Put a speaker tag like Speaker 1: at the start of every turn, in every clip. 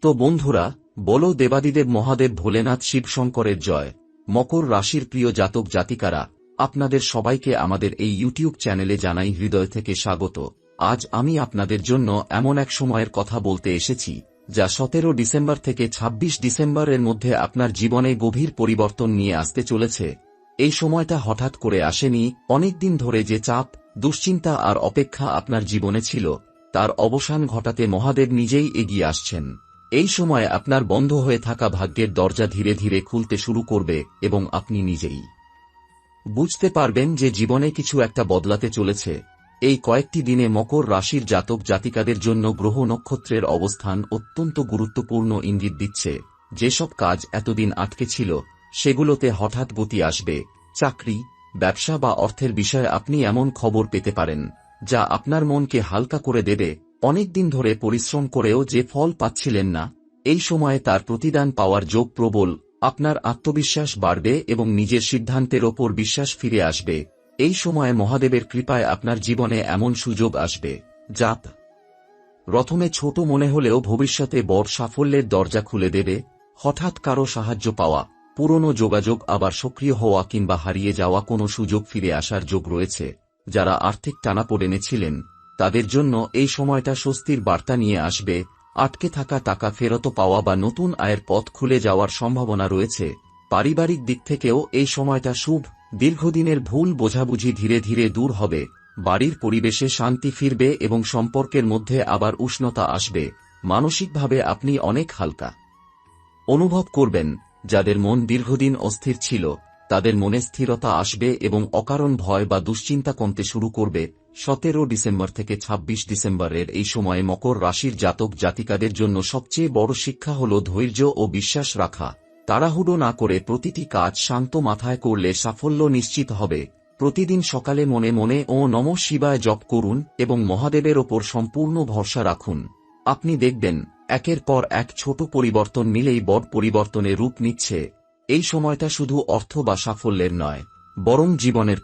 Speaker 1: তো বন্ধুরা, বলো দেবাদিদেব মহাদেব ভোলেনাথ শিবশঙ্করের জয়। মকর রাশির প্রিয় জাতক জাতিকারা, আপনাদের সবাইকে আমাদের এই ইউটিউব চ্যানেলে জানাই হৃদয় থেকে স্বাগত। আজ আমি আপনাদের জন্য এমন এক সময়ের কথা বলতে এসেছি, যা 17 ডিসেম্বর থেকে 26 ডিসেম্বরের মধ্যে আপনার জীবনে গভীর পরিবর্তন নিয়ে আসতে চলেছে। এই সময়টা হঠাৎ করে আসেনি। অনেকদিন ধরে যে চাপ, দুশ্চিন্তা আর অপেক্ষা আপনার জীবনে ছিল, তার অবসান ঘটাতে মহাদেব নিজেই এগিয়ে আসছেন। এই সময় আপনার বন্ধ হয়ে থাকা ভাগ্যের দরজা ধীরে ধীরে খুলতে শুরু করবে এবং আপনি নিজেই বুঝতে পারবেন যে জীবনে কিছু একটা বদলাতে চলেছে। এই কয়েকটি দিনে মকর রাশির জাতক জাতিকাদের জন্য গ্রহ নক্ষত্রের অবস্থান অত্যন্ত গুরুত্বপূর্ণ ইঙ্গিত দিচ্ছে। যেসব কাজ এতদিন আটকে ছিল, সেগুলোতে হঠাৎ গতি আসবে। চাকরি, ব্যবসা বা অর্থের বিষয়ে আপনি এমন খবর পেতে পারেন, যা আপনার মনকে হালকা করে দেবে। অনেকদিন ধরে পরিশ্রম করেও যে ফল পাচ্ছিলেন না, এই সময়ে তার প্রতিদান পাওয়ার যোগ প্রবল। আপনার আত্মবিশ্বাস বাড়বে এবং নিজের সিদ্ধান্তের ওপর বিশ্বাস ফিরে আসবে। এই সময়ে মহাদেবের কৃপায় আপনার জীবনে এমন সুযোগ আসবে, যা প্রথমে ছোট মনে হলেও ভবিষ্যতে বড় সাফল্যের দরজা খুলে দেবে। হঠাৎ কারো সাহায্য পাওয়া, পুরনো যোগাযোগ আবার সক্রিয় হওয়া কিংবা হারিয়ে যাওয়া কোনো সুযোগ ফিরে আসার যোগ রয়েছে। যারা আর্থিক টানাপোড়েনে ছিলেন, তাদের জন্য এই সময়টা স্বস্তির বার্তা নিয়ে আসবে। আটকে থাকা টাকা ফেরত পাওয়া বা নতুন আয়ের পথ খুলে যাওয়ার সম্ভাবনা রয়েছে। পারিবারিক দিক থেকেও এই সময়টা শুভ। দীর্ঘদিনের ভুল বোঝাবুঝি ধীরে ধীরে দূর হবে। বাড়ির পরিবেশে শান্তি ফিরবে এবং সম্পর্কের মধ্যে আবার উষ্ণতা আসবে। মানসিকভাবে আপনি অনেক হালকা অনুভব করবেন। যাদের মন দীর্ঘদিন অস্থির ছিল, তাদের মনে স্থিরতা আসবে এবং অকারণ ভয় বা দুশ্চিন্তা কমতে শুরু করবে। 17 ডিসেম্বর থেকে 26 ডিসেম্বরের এই সময়ে মকর রাশির জাতক জাতিকাদের জন্য সবচেয়ে বড় শিক্ষা হল ধৈর্য ও বিশ্বাস রাখা। তাড়াহুড়ো না করে প্রতিটি কাজ শান্ত মাথায় করলে সাফল্য নিশ্চিত হবে। প্রতিদিন সকালে মনে মনে ওম নমঃ শিবায় জপ করুন এবং মহাদেবের ওপর সম্পূর্ণ ভরসা রাখুন। আপনি দেখবেন, একের পর এক ছোট পরিবর্তন মিলেই বড় পরিবর্তনে রূপ নিচ্ছে। এই সময়টা শুধু অর্থ বা সাফল্যের নয়, বরং জীবনের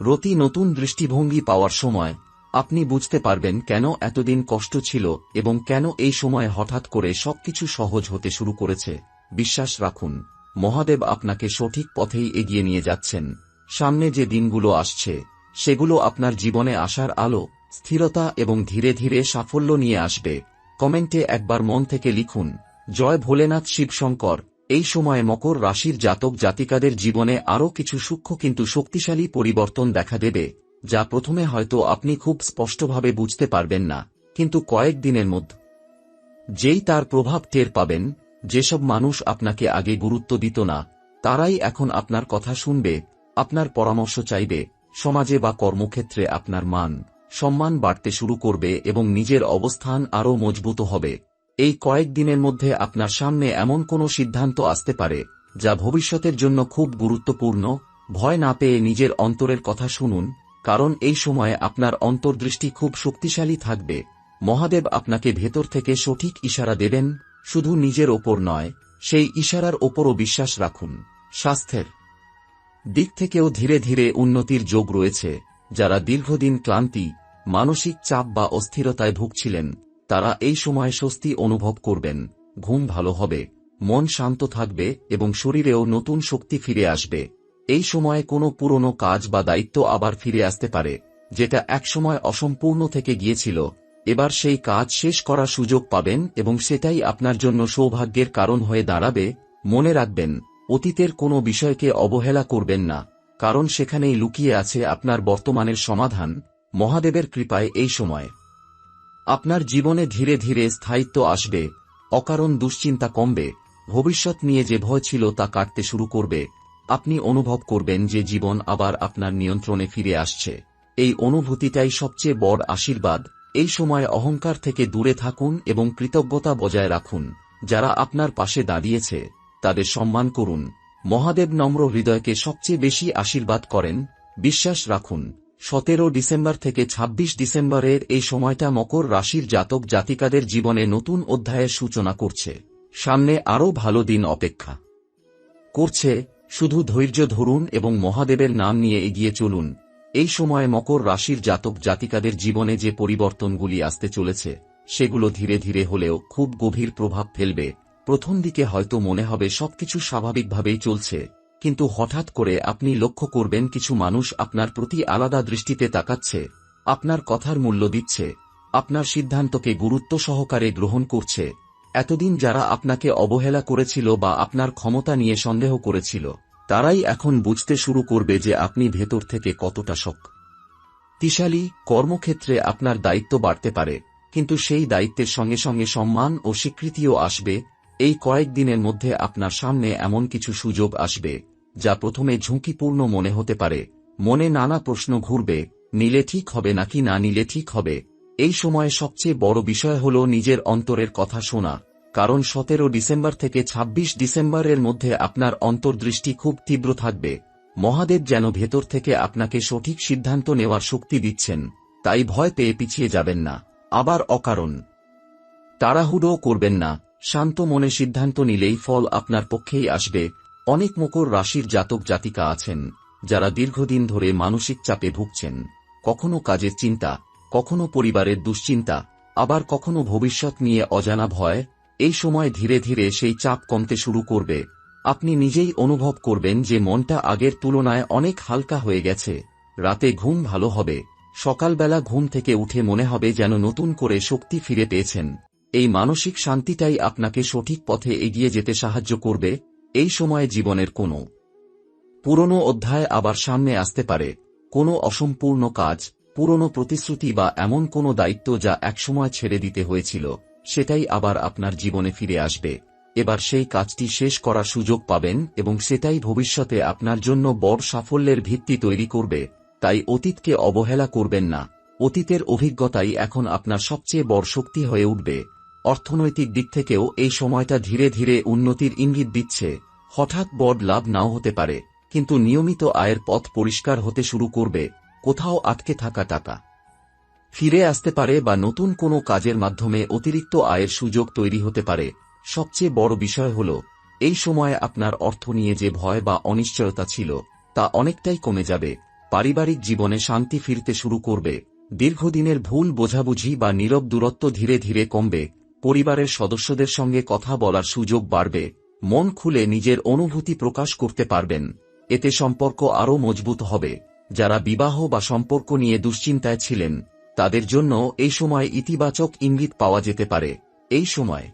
Speaker 1: প্রতি নতুন দৃষ্টিভঙ্গি পাওয়ার সময়। আপনি বুঝতে পারবেন কেন এতদিন কষ্ট ছিল এবং কেন এই সময় হঠাৎ করে সবকিছু সহজ হতে শুরু করেছে। বিশ্বাস রাখুন, মহাদেব আপনাকে সঠিক পথেই এগিয়ে নিয়ে যাচ্ছেন। সামনে যে দিনগুলো আসছে, সেগুলো আপনার জীবনে আসার আলো, স্থিরতা এবং ধীরে ধীরে সাফল্য নিয়ে আসবে। কমেন্টে একবার মন থেকে লিখুন, জয় ভোলেনাথ শিবশঙ্কর। এই সময়ে মকর রাশির জাতক জাতিকাদের জীবনে আরও কিছু সূক্ষ্ম কিন্তু শক্তিশালী পরিবর্তন দেখা দেবে, যা প্রথমে হয়তো আপনি খুব স্পষ্টভাবে বুঝতে পারবেন না, কিন্তু কয়েক দিনের মধ্যে যেই তার প্রভাব টের পাবেন। যেসব মানুষ আপনাকে আগে গুরুত্ব দিত না, তারাই এখন আপনার কথা শুনবে, আপনার পরামর্শ চাইবে। সমাজে বা কর্মক্ষেত্রে আপনার মান সম্মান বাড়তে শুরু করবে এবং নিজের অবস্থান আরও মজবুত হবে। এই কয়েক দিনের মধ্যে আপনার সামনে এমন কোনো সিদ্ধান্ত আসতে পারে, যা ভবিষ্যতের জন্য খুব গুরুত্বপূর্ণ। ভয় না পেয়ে নিজের অন্তরের কথা শুনুন, কারণ এই সময়ে আপনার অন্তর্দৃষ্টি খুব শক্তিশালী থাকবে। মহাদেব আপনাকে ভেতর থেকে সঠিক ইশারা দেবেন, শুধু নিজের ওপর নয়, সেই ইশারার ওপরও বিশ্বাস রাখুন। স্বাস্থ্যের দিক থেকেও ধীরে ধীরে উন্নতির যোগ রয়েছে। যারা দীর্ঘদিন ক্লান্তি, মানসিক চাপ বা অস্থিরতায় ভুগছিলেন, তারা এই সময় স্বস্তি অনুভব করবেন। ঘুম ভালো হবে, মন শান্ত থাকবে এবং শরীরেও নতুন শক্তি ফিরে আসবে। এই সময়ে কোনো পুরনো কাজ বা দায়িত্ব আবার ফিরে আসতে পারে, যেটা একসময় অসম্পূর্ণ থেকে গিয়েছিল। এবার সেই কাজ শেষ করার সুযোগ পাবেন এবং সেটাই আপনার জন্য সৌভাগ্যের কারণ হয়ে দাঁড়াবে। মনে রাখবেন, অতীতের কোনো বিষয়কে অবহেলা করবেন না, কারণ সেখানেই লুকিয়ে আছে আপনার বর্তমানের সমাধান। মহাদেবের কৃপায় এই সময় আপনার জীবনে ধীরে ধীরে স্থায়িত্ব আসবে, অকারণ দুশ্চিন্তা কমবে, ভবিষ্যৎ নিয়ে যে ভয় ছিল তা কাটতে শুরু করবে। আপনি অনুভব করবেন যে জীবন আবার আপনার নিয়ন্ত্রণে ফিরে আসছে। এই অনুভূতিটাই সবচেয়ে বড় আশীর্বাদ। এই সময় অহংকার থেকে দূরে থাকুন এবং কৃতজ্ঞতা বজায় রাখুন। যারা আপনার পাশে দাঁড়িয়েছে, তাদের সম্মান করুন। মহাদেব নম্র হৃদয়কে সবচেয়ে বেশি আশীর্বাদ করেন। বিশ্বাস রাখুন, 17 ডিসেম্বর থেকে 26 ডিসেম্বরের এই সময়টা মকর রাশির জাতক জাতিকাদের জীবনে নতুন অধ্যায়ের সূচনা করছে। সামনে আরও ভালো দিন অপেক্ষা করছে। শুধু ধৈর্য ধরুন এবং মহাদেবের নাম নিয়ে এগিয়ে চলুন। এই সময়ে মকর রাশির জাতক জাতিকাদের জীবনে যে পরিবর্তনগুলি আসতে চলেছে, সেগুলো ধীরে ধীরে হলেও খুব গভীর প্রভাব ফেলবে। প্রথম দিকে হয়তো মনে হবে সবকিছু স্বাভাবিকভাবেই চলছে, কিন্তু হঠাৎ করে আপনি লক্ষ্য করবেন কিছু মানুষ আপনার প্রতি আলাদা দৃষ্টিতে তাকাচ্ছে, আপনার কথার মূল্য দিচ্ছে, আপনার সিদ্ধান্তকে গুরুত্ব সহকারে গ্রহণ করছে। এতদিন যারা আপনাকে অবহেলা করেছিল বা আপনার ক্ষমতা নিয়ে সন্দেহ করেছিল, তারাই এখন বুঝতে শুরু করবে যে আপনি ভেতর থেকে কতটা শক্তিশালী। কর্মক্ষেত্রে আপনার দায়িত্ব বাড়তে পারে, কিন্তু সেই দায়িত্বের সঙ্গে সঙ্গে সম্মান ও স্বীকৃতিও আসবে। এই কয়েকদিনের মধ্যে আপনার সামনে এমন কিছু সুযোগ আসবে যা প্রথমে ঝুঁকিপূর্ণ মনে হতে পারে। মনে নানা প্রশ্ন ঘুরবে, নিলে ঠিক হবে নাকি না নিলে ঠিক হবে। এই সময়ে সবচেয়ে বড় বিষয় হল নিজের অন্তরের কথা শোনা, কারণ 17 ডিসেম্বর থেকে 26 ডিসেম্বরের মধ্যে আপনার অন্তর্দৃষ্টি খুব তীব্র থাকবে। মহাদেব যেন ভেতর থেকে আপনাকে সঠিক সিদ্ধান্ত নেওয়ার শক্তি দিচ্ছেন, তাই ভয় পেয়ে পিছিয়ে যাবেন না। আবার অকারণ তাড়াহুড়ো করবেন না, শান্ত মনে সিদ্ধান্ত নিলেই ফল আপনার পক্ষেই আসবে। অনেক মকর রাশির জাতক জাতিকা আছেন যারা দীর্ঘদিন ধরে মানসিক চাপে ভুগছেন, কখনো কাজের চিন্তা, কখনো পরিবারের দুশ্চিন্তা, আবার কখনো ভবিষ্যৎ নিয়ে অজানা ভয়। এই সময় ধীরে ধীরে সেই চাপ কমতে শুরু করবে। আপনি নিজেই অনুভব করবেন যে মনটা আগের তুলনায় অনেক হালকা হয়ে গেছে। রাতে ঘুম ভালো হবে, সকালবেলা ঘুম থেকে উঠে মনে হবে যেন নতুন করে শক্তি ফিরে পেয়েছেন। এই মানসিক শান্তিটাই আপনাকে সঠিক পথে এগিয়ে যেতে সাহায্য করবে। এই সময়ে জীবনের কোনো পুরনো অধ্যায় আবার সামনে আসতে পারে, কোনো অসম্পূর্ণ কাজ, পুরনো প্রতিশ্রুতি বা এমন কোনো দায়িত্ব যা একসময় ছেড়ে দিতে হয়েছিল, সেটাই আবার আপনার জীবনে ফিরে আসবে। এবার সেই কাজটি শেষ করার সুযোগ পাবেন এবং সেটাই ভবিষ্যতে আপনার জন্য বড় সাফল্যের ভিত্তি তৈরি করবে। তাই অতীতকে অবহেলা করবেন না, অতীতের অভিজ্ঞতাই এখন আপনার সবচেয়ে বড় শক্তি হয়ে উঠবে। অর্থনৈতিক দিক থেকেও এই সময়টা ধীরে ধীরে উন্নতির ইঙ্গিত দিচ্ছে। হঠাৎ বড় লাভ নাও হতে পারে, কিন্তু নিয়মিত আয়ের পথ পরিষ্কার হতে শুরু করবে। কোথাও আটকে থাকা টাকা ফিরে আসতে পারে বা নতুন কোনো কাজের মাধ্যমে অতিরিক্ত আয়ের সুযোগ তৈরি হতে পারে। সবচেয়ে বড় বিষয় হল, এই সময়ে আপনার অর্থ নিয়ে যে ভয় বা অনিশ্চয়তা ছিল তা অনেকটাই কমে যাবে। পারিবারিক জীবনে শান্তি ফিরতে শুরু করবে। দীর্ঘদিনের ভুল বোঝাবুঝি বা নীরব দূরত্ব ধীরে ধীরে কমবে। পরিবারের সদস্যদের সঙ্গে কথা বলার সুযোগ বাড়বে। মন খুলে নিজের অনুভূতি প্রকাশ করতে পারবেন। এতে সম্পর্ক আরও মজবুত হবে। যারা বিবাহ বা সম্পর্ক নিয়ে দুশ্চিন্তায় ছিলেন, তাদের জন্য এই সময় ইতিবাচক ইঙ্গিত পাওয়া যেতে পারে। এই সময়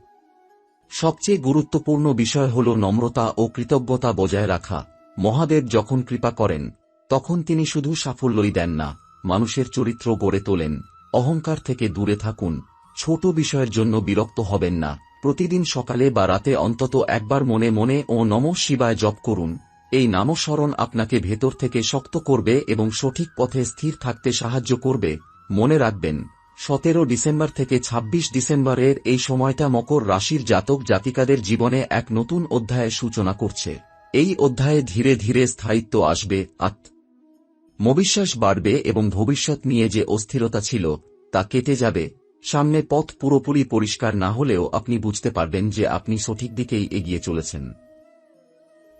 Speaker 1: সবচেয়ে গুরুত্বপূর্ণ বিষয় হল নম্রতা ও কৃতজ্ঞতা বজায় রাখা। মহাদেব যখন কৃপা করেন, তখন তিনি শুধু সাফল্যই দেন না, মানুষের চরিত্র গড়ে তোলেন। অহংকার থেকে দূরে থাকুন, ছোট বিষয়ের জন্য বিরক্ত হবেন না। প্রতিদিন সকালে বা রাতে অন্তত একবার মনে মনে ও নমঃ শিবায় জপ করুন। এই নামস্মরণ আপনাকে ভেতর থেকে শক্ত করবে এবং সঠিক পথে স্থির থাকতে সাহায্য করবে। মনে রাখবেন, 17 ডিসেম্বর থেকে 26 ডিসেম্বরের এই সময়টা মকর রাশির জাতক জাতিকাদের জীবনে এক নতুন অধ্যায়ের সূচনা করছে। এই অধ্যায়ে ধীরে ধীরে স্থায়িত্ব আসবে, আত্মবিশ্বাস বাড়বে এবং ভবিষ্যৎ নিয়ে যে অস্থিরতা ছিল তা কেটে যাবে। সামনে পথ পুরোপুরি পরিষ্কার না হলেও আপনি বুঝতে পারবেন যে আপনি সঠিক দিকেই এগিয়ে চলেছেন।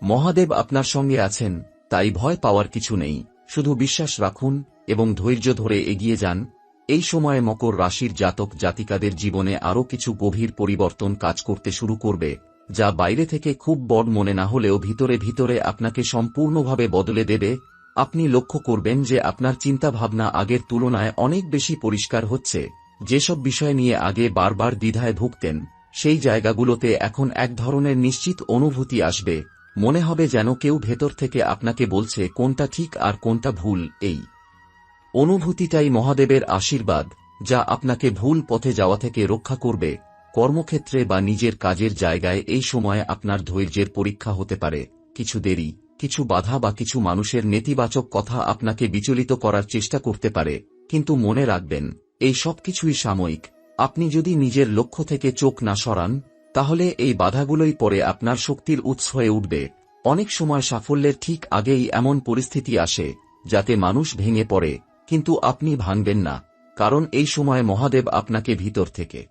Speaker 1: মহাদেব আপনার সঙ্গে আছেন, তাই ভয় পাওয়ার কিছু নেই। শুধু বিশ্বাস রাখুন এবং ধৈর্য ধরে এগিয়ে যান। এই সময়ে মকর রাশির জাতক জাতিকাদের জীবনে আরও কিছু গভীর পরিবর্তন কাজ করতে শুরু করবে, যা বাইরে থেকে খুব বড় মনে না হলেও ভিতরে ভিতরে আপনাকে সম্পূর্ণভাবে বদলে দেবে। আপনি লক্ষ্য করবেন যে আপনার চিন্তাভাবনা আগের তুলনায় অনেক বেশি পরিষ্কার হচ্ছে। যেসব বিষয় নিয়ে আগে বারবার দ্বিধায় ভুগতেন, সেই জায়গাগুলোতে এখন এক ধরনের নিশ্চিত অনুভূতি আসবে। মনে হবে যেন কেউ ভেতর থেকে আপনাকে বলছে কোনটা ঠিক আর কোনটা ভুল। এই অনুভূতিটাই মহাদেবের আশীর্বাদ, যা আপনাকে ভুল পথে যাওয়া থেকে রক্ষা করবে। কর্মক্ষেত্রে বা নিজের কাজের জায়গায় এই সময়ে আপনার ধৈর্যের পরীক্ষা হতে পারে। কিছু দেরি, কিছু বাধা বা কিছু মানুষের নেতিবাচক কথা আপনাকে বিচলিত করার চেষ্টা করতে পারে, কিন্তু মনে রাখবেন, এই সব কিছুই সাময়িক। আপনি যদি নিজের লক্ষ্য থেকে চোখ না সরান, তাহলে এই বাধাগুলোই পরে আপনার শক্তির উৎস হয়ে উঠবে। অনেক সময় সাফল্যের ঠিক আগেই এমন পরিস্থিতি আসে যাতে মানুষ ভেঙে পড়ে, কিন্তু আপনি ভাঙবেন না, কারণ এই সময় মহাদেব আপনাকে ভিতর থেকে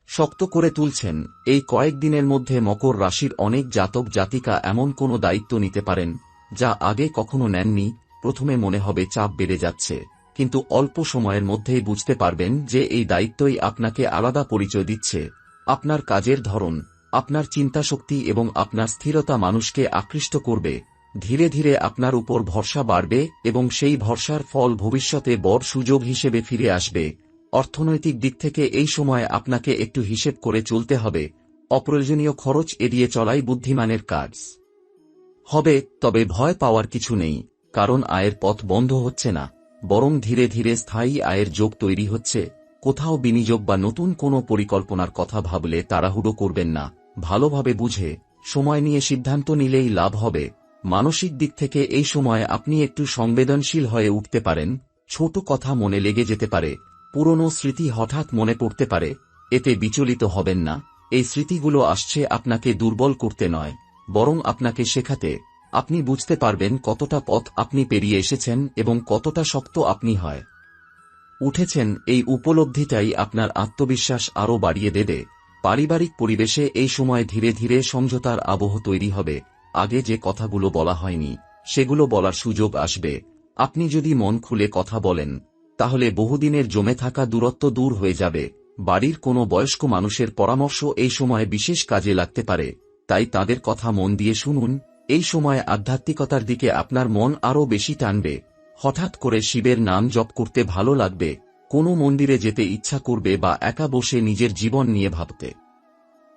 Speaker 1: শক্ত করে তুলছেন। এই কয়েকদিনের মধ্যে মকর রাশির অনেক জাতক জাতিকা এমন কোনো দায়িত্ব নিতে পারেন যা আগে কখনো নেননি। প্রথমে মনে হবে চাপ বেড়ে যাচ্ছে, কিন্তু অল্প সময়ের মধ্যেই বুঝতে পারবেন যে এই দায়িত্বই আপনাকে আলাদা পরিচয় দিচ্ছে। আপনার কাজের ধরন, আপনার চিন্তাশক্তি এবং আপনার স্থিরতা মানুষকে আকৃষ্ট করবে। ধীরে ধীরে আপনার উপর ভরসা বাড়বে এবং সেই ভরসার ফল ভবিষ্যতে বড় সুযোগ হিসেবে ফিরে আসবে। অর্থনৈতিক দিক থেকে এই সময় আপনাকে একটু হিসেব করে চলতে হবে। অপ্রয়োজনীয় খরচ এড়িয়ে চলাই বুদ্ধিমানের কাজ হবে। তবে ভয় পাওয়ার কিছু নেই, কারণ আয়ের পথ বন্ধ হচ্ছে না, বরং ধীরে ধীরে স্থায়ী আয়ের যোগ তৈরি হচ্ছে। কোথাও বিনিয়োগ বা নতুন কোনো পরিকল্পনার কথা ভাবলে তাড়াহুড়ো করবেন না। ভালোভাবে বুঝে সময় নিয়ে সিদ্ধান্ত নিলেই লাভ হবে। মানসিক দিক থেকে এই সময় আপনি একটু সংবেদনশীল হয়ে উঠতে পারেন। ছোট কথা মনে লেগে যেতে পারে, পুরনো স্মৃতি হঠাৎ মনে পড়তে পারে। এতে বিচলিত হবেন না। এই স্মৃতিগুলো আসছে আপনাকে দুর্বল করতে নয়, বরং আপনাকে শেখাতে। আপনি বুঝতে পারবেন কতটা পথ আপনি পেরিয়ে এসেছেন এবং কতটা শক্ত আপনি হয় উঠেছেন। এই উপলব্ধিটাই আপনার আত্মবিশ্বাস আরও বাড়িয়ে দেবে। পারিবারিক পরিবেশে এই সময় ধীরে ধীরে সমঝোতার আবহ তৈরি হবে। আগে যে কথাগুলো বলা হয়নি সেগুলো বলার সুযোগ আসবে। আপনি যদি মন খুলে কথা বলেন, তাহলে বহুদিনের জমে থাকা দূরত্ব দূর হয়ে যাবে। বাড়ির কোনো বয়স্ক মানুষের পরামর্শ এই সময় বিশেষ কাজে লাগতে পারে, তাই তাদের কথা মন দিয়ে শুনুন। এই সময় আধ্যাত্মিকতার দিকে আপনার মন আরও বেশি টানবে। হঠাৎ করে শিবের নাম জপ করতে ভালো লাগবে, কোনো মন্দিরে যেতে ইচ্ছা করবে বা একা বসে নিজের জীবন নিয়ে ভাবতে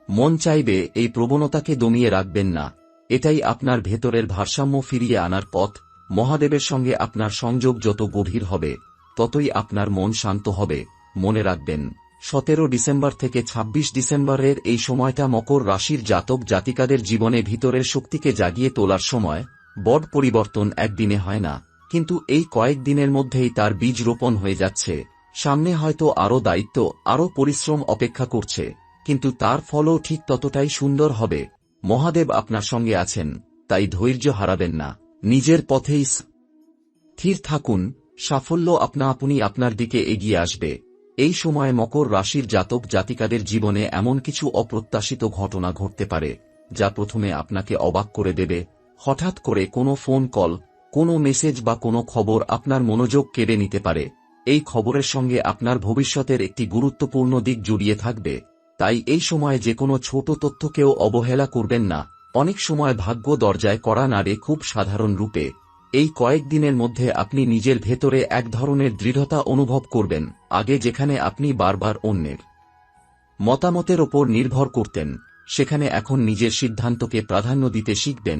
Speaker 1: মন চাইবে। এই প্রবণতাকে দমিয়ে রাখবেন না, এটাই আপনার ভেতরের ভারসাম্য ফিরিয়ে আনার পথ। মহাদেবের সঙ্গে আপনার সংযোগ যত গভীর হবে, ততই আপনার মন শান্ত হবে। মনে রাখবেন, 17 ডিসেম্বর থেকে 26 ডিসেম্বরের এই সময়টা মকর রাশির জাতক জাতিকাদের জীবনে ভিতরের শক্তিকে জাগিয়ে তোলার সময়। বড় পরিবর্তন একদিনে হয় না, কিন্তু এই কয়েক দিনের মধ্যেই তার বীজ রোপণ হয়ে যাচ্ছে। সামনে হয়তো আরও দায়িত্ব, আরও পরিশ্রম অপেক্ষা করছে, কিন্তু তার ফলও ঠিক ততটাই সুন্দর হবে। মহাদেব আপনার সঙ্গে আছেন, তাই ধৈর্য হারাবেন না। নিজের পথেই স্থির থাকুন, সাফল্য আপনা আপনি আপনার দিকে এগিয়ে আসবে। এই সময় মকর রাশির জাতক জাতিকাদের জীবনে এমন কিছু অপ্রত্যাশিত ঘটনা ঘটতে পারে, যা প্রথমে আপনাকে অবাক করে দেবে। হঠাৎ করে কোনো ফোন কল, কোনো মেসেজ বা কোনো খবর আপনার মনোযোগ কেড়ে নিতে পারে। এই খবরের সঙ্গে আপনার ভবিষ্যতের একটি গুরুত্বপূর্ণ দিক জড়িয়ে থাকবে। তাই এই সময় যে কোনো ছোট তথ্যকেও অবহেলা করবেন না। অনেক সময় ভাগ্য দরজায় কড়া নাড়ে খুব সাধারণ রূপে। এই কয়েকদিনের মধ্যে আপনি নিজের ভেতরে এক ধরনের দৃঢ়তা অনুভব করবেন। আগে যেখানে আপনি বারবার অন্যের মতামতের ওপর নির্ভর করতেন, সেখানে এখন নিজের সিদ্ধান্তকে প্রাধান্য দিতে শিখবেন।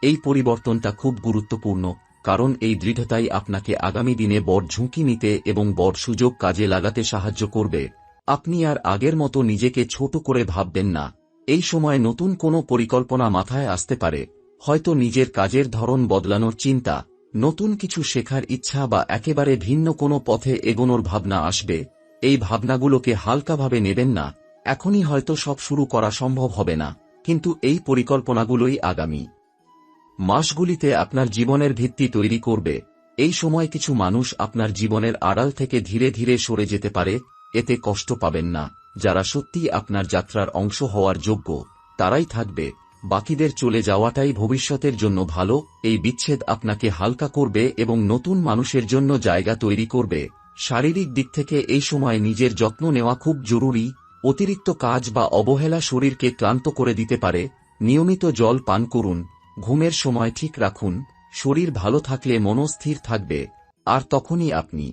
Speaker 1: এই পরিবর্তনটা খুব গুরুত্বপূর্ণ, কারণ এই দৃঢ়তাই আপনাকে আগামী দিনে বড় ঝুঁকি নিতে এবং বড় সুযোগ কাজে লাগাতে সাহায্য করবে। আপনি আর আগের মতো নিজেকে ছোট করে ভাববেন না। এই সময় নতুন কোনো পরিকল্পনা মাথায় আসতে পারে, হয়তো নিজের কাজের ধরন বদলানোর চিন্তা, নতুন কিছু শেখার ইচ্ছা বা একেবারে ভিন্ন কোনো পথে এগোনোর ভাবনা আসবে। এই ভাবনাগুলোকে হালকাভাবে নেবেন না। এখনই হয়তো সব শুরু করা সম্ভব হবে না, কিন্তু এই পরিকল্পনাগুলোই আগামী মাসগুলিতে আপনার জীবনের ভিত্তি তৈরি করবে। এই সময় কিছু মানুষ আপনার জীবনের আড়াল থেকে ধীরে ধীরে সরে যেতে পারে, এতে কষ্ট পাবেন না। যারা সত্যিই আপনার যাত্রার অংশ হওয়ার যোগ্য, তারাই থাকবে। বাকিদের চলে যাওয়াটাই ভবিষ্যতের জন্য ভালো। এই বিচ্ছেদ আপনাকে হালকা করবে এবং নতুন মানুষের জন্য জায়গা তৈরি করবে। শারীরিক দিক থেকে এই সময় নিজের যত্ন নেওয়া খুব জরুরি। অতিরিক্ত কাজ বা অবহেলা শরীরকে ক্লান্ত করে দিতে পারে। নিয়মিত জল পান করুন, ঘুমের সময় ঠিক রাখুন। শরীর ভালো থাকলে মনও স্থির থাকবে, আর তখনই আপনি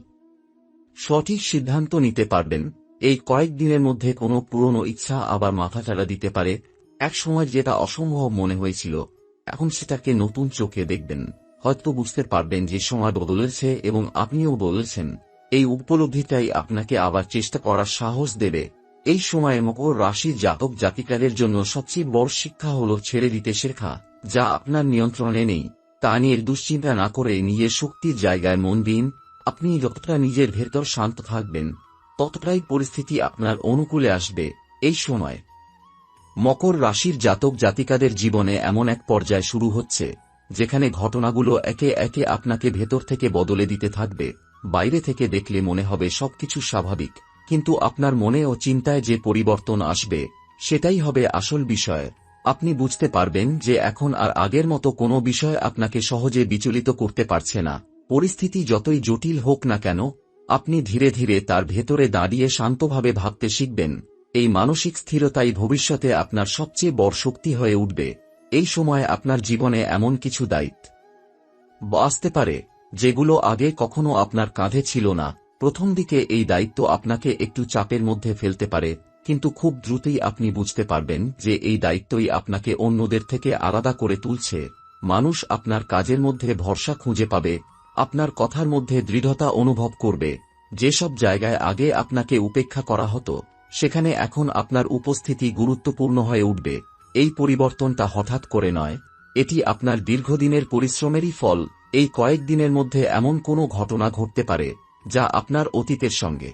Speaker 1: সঠিক সিদ্ধান্ত নিতে পারবেন। এই কয়েকদিনের মধ্যে কোনো পুরনো ইচ্ছা আবার মাথাচাড়া দিতে পারে। এক সময় যেটা অসম্ভব মনে হয়েছিল, এখন সেটাকে নতুন চোখে দেখবেন। হয়তো বুঝতে পারবেন যে সময় বদলেছে এবং আপনিও বদলেছেন। এই উপলব্ধিটাই আপনাকে আবার চেষ্টা করার সাহস দেবে। এই সময়ে মকর রাশির জাতক জাতিকাদের জন্য সবচেয়ে বড় শিক্ষা হল ছেড়ে দিতে শেখা। যা আপনার নিয়ন্ত্রণে নেই তা নিয়ে দুশ্চিন্তা না করে নিজের শক্তির জায়গায় মন দিন। আপনি যতটা নিজের ভেতর শান্ত থাকবেন, ততটাই পরিস্থিতি আপনার অনুকূলে আসবে। এই সময় মকর রাশির জাতক জাতিকাদের জীবনে এমন এক পর্যায় শুরু হচ্ছে, যেখানে ঘটনাগুলো একে একে আপনাকে ভেতর থেকে বদলে দিতে থাকবে। বাইরে থেকে দেখলে মনে হবে সবকিছু স্বাভাবিক, কিন্তু আপনার মনে ও চিন্তায় যে পরিবর্তন আসবে, সেটাই হবে আসল বিষয়। আপনি বুঝতে পারবেন যে এখন আর আগের মতো কোনো বিষয় আপনাকে সহজে বিচলিত করতে পারছে না। পরিস্থিতি যতই জটিল হোক না কেন, আপনি ধীরে ধীরে তার ভেতরে দাঁড়িয়ে শান্তভাবে ভাবতে শিখবেন। এই মানসিক স্থিরতাই ভবিষ্যতে আপনার সবচেয়ে বড় শক্তি হয়ে উঠবে। এই সময় আপনার জীবনে এমন কিছু দায়িত্ব আসতে পারে যেগুলো আগে কখনো আপনার কাঁধে ছিল না। প্রথম দিকে এই দায়িত্ব আপনাকে একটু চাপের মধ্যে ফেলতে পারে, কিন্তু খুব দ্রুতই আপনি বুঝতে পারবেন যে এই দায়িত্বই আপনাকে অন্যদের থেকে আলাদা করে তুলছে। মানুষ আপনার কাজের মধ্যে ভরসা খুঁজে পাবে, আপনার কথার মধ্যে দৃঢ়তা অনুভব করবে। যেসব জায়গায় আগে আপনাকে উপেক্ষা করা হতো, সেখানে এখন আপনার উপস্থিতি গুরুত্বপূর্ণ হয়ে উঠবে। এই পরিবর্তনটা হঠাৎ করে নয়, এটি আপনার দীর্ঘদিনের পরিশ্রমেরই ফল। এই কয়েকদিনের মধ্যে এমন কোনো ঘটনা ঘটতে পারে যা আপনার অতীতের সঙ্গে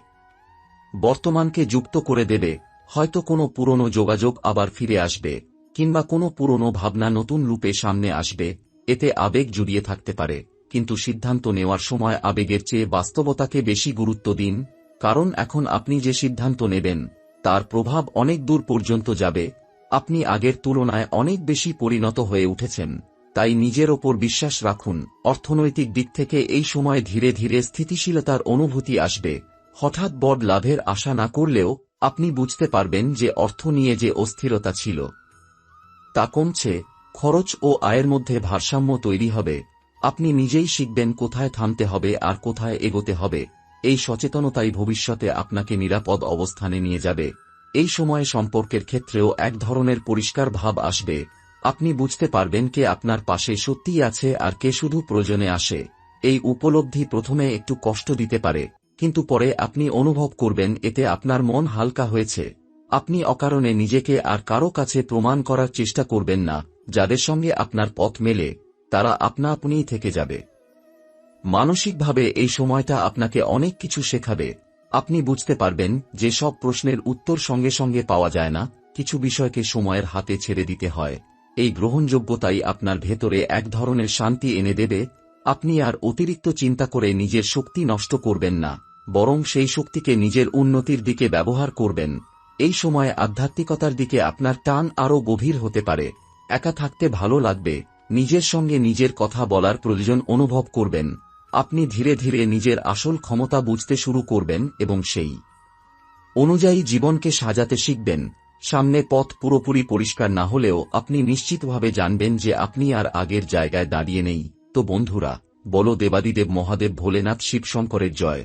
Speaker 1: বর্তমানকে যুক্ত করে দেবে। হয়তো কোনো পুরনো যোগাযোগ আবার ফিরে আসবে, কিংবা কোনো পুরনো ভাবনা নতুন রূপে সামনে আসবে। এতে আবেগ জড়িয়ে থাকতে পারে, কিন্তু সিদ্ধান্ত নেওয়ার সময় আবেগের চেয়ে বাস্তবতাকে বেশি গুরুত্ব দিন। কারণ এখন আপনি যে সিদ্ধান্ত নেবেন তার প্রভাব অনেক দূর পর্যন্ত যাবে। আপনি আগের তুলনায় অনেক বেশি পরিণত হয়ে উঠেছেন, তাই নিজের ওপর বিশ্বাস রাখুন। অর্থনৈতিক দিক থেকে এই সময় ধীরে ধীরে স্থিতিশীলতার অনুভূতি আসবে। হঠাৎ বড় লাভের আশা না করলেও আপনি বুঝতে পারবেন যে অর্থ নিয়ে যে অস্থিরতা ছিল তা কমছে। খরচ ও আয়ের মধ্যে ভারসাম্য তৈরি হবে। আপনি নিজেই শিখবেন কোথায় থামতে হবে আর কোথায় এগোতে হবে। এই সচেতনতাই ভবিষ্যতে আপনাকে নিরাপদ অবস্থানে নিয়ে যাবে। এই সময়ে সম্পর্কের ক্ষেত্রেও এক ধরনের পরিষ্কার ভাব আসবে। আপনি বুঝতে পারবেন কে আপনার পাশে সত্যিই আছে আর কে শুধু প্রয়োজনে আসে। এই উপলব্ধি প্রথমে একটু কষ্ট দিতে পারে, কিন্তু পরে আপনি অনুভব করবেন এতে আপনার মন হালকা হয়েছে। আপনি অকারণে নিজেকে আর কারো কাছে প্রমাণ করার চেষ্টা করবেন না। যাদের সঙ্গে আপনার পথ মেলে তারা আপনা আপনিই থেকে যাবে। মানসিকভাবে এই সময়টা আপনাকে অনেক কিছু শেখাবে। আপনি বুঝতে পারবেন যে সব প্রশ্নের উত্তর সঙ্গে সঙ্গে পাওয়া যায় না, কিছু বিষয়কে সময়ের হাতে ছেড়ে দিতে হয়। এই গ্রহণযোগ্যতাই আপনার ভেতরে এক ধরনের শান্তি এনে দেবে। আপনি আর অতিরিক্ত চিন্তা করে নিজের শক্তি নষ্ট করবেন না, বরং সেই শক্তিকে নিজের উন্নতির দিকে ব্যবহার করবেন। এই সময় আধ্যাত্মিকতার দিকে আপনার টান আরও গভীর হতে পারে। একা থাকতে ভালো লাগবে, নিজের সঙ্গে নিজের কথা বলার প্রয়োজন অনুভব করবেন। আপনি ধীরে ধীরে নিজের আসল ক্ষমতা বুঝতে শুরু করবেন এবং সেই অনুযায়ী জীবনকে সাজাতে শিখবেন। সামনে পথ পুরোপুরি পরিষ্কার না হলেও আপনি নিশ্চিতভাবে জানবেন যে আপনি আর আগের জায়গায় দাঁড়িয়ে নেই। তো বন্ধুরা, বলো দেবাদিদেব মহাদেব ভোলেনাথ শিব শঙ্করের জয়।